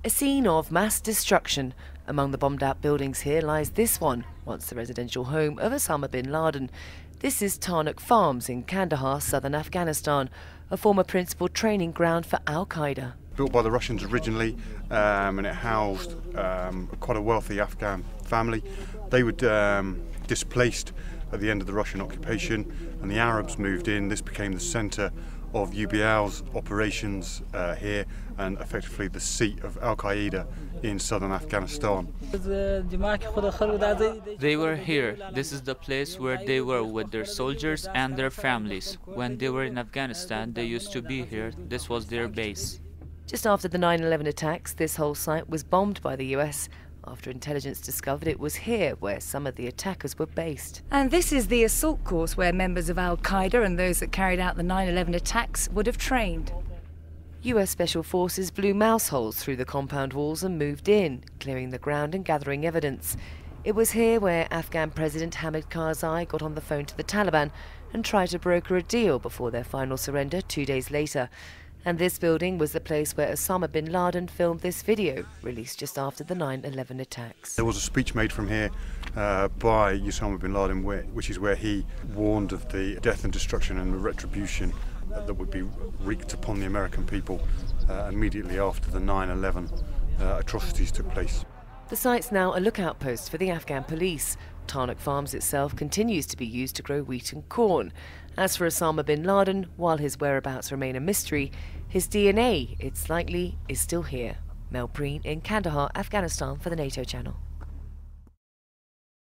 A scene of mass destruction. Among the bombed-out buildings here lies this one, once the residential home of Osama bin Laden. This is Tarnak Farms in Kandahar, southern Afghanistan, a former principal training ground for Al-Qaeda. Built by the Russians originally, and it housed quite a wealthy Afghan family. They were displaced at the end of the Russian occupation, and the Arabs moved in. This became the centre of UBL's operations here, and effectively the seat of Al-Qaeda in southern Afghanistan. They were here. This is the place where they were with their soldiers and their families. When they were in Afghanistan, they used to be here. This was their base. Just after the 9/11 attacks, this whole site was bombed by the US after intelligence discovered it was here where some of the attackers were based. And this is the assault course where members of Al-Qaeda and those that carried out the 9/11 attacks would have trained. US Special Forces blew mouse holes through the compound walls and moved in, clearing the ground and gathering evidence. It was here where Afghan President Hamid Karzai got on the phone to the Taliban and tried to broker a deal before their final surrender 2 days later. And this building was the place where Osama bin Laden filmed this video, released just after the 9/11 attacks. There was a speech made from here by Osama bin Laden, which is where he warned of the death and destruction and the retribution that would be wreaked upon the American people immediately after the 9/11 atrocities took place. The site's now a lookout post for the Afghan police. Tarnak Farms itself continues to be used to grow wheat and corn. As for Osama bin Laden, while his whereabouts remain a mystery, his DNA, it's likely, is still here. Mel Breen in Kandahar, Afghanistan for the NATO channel.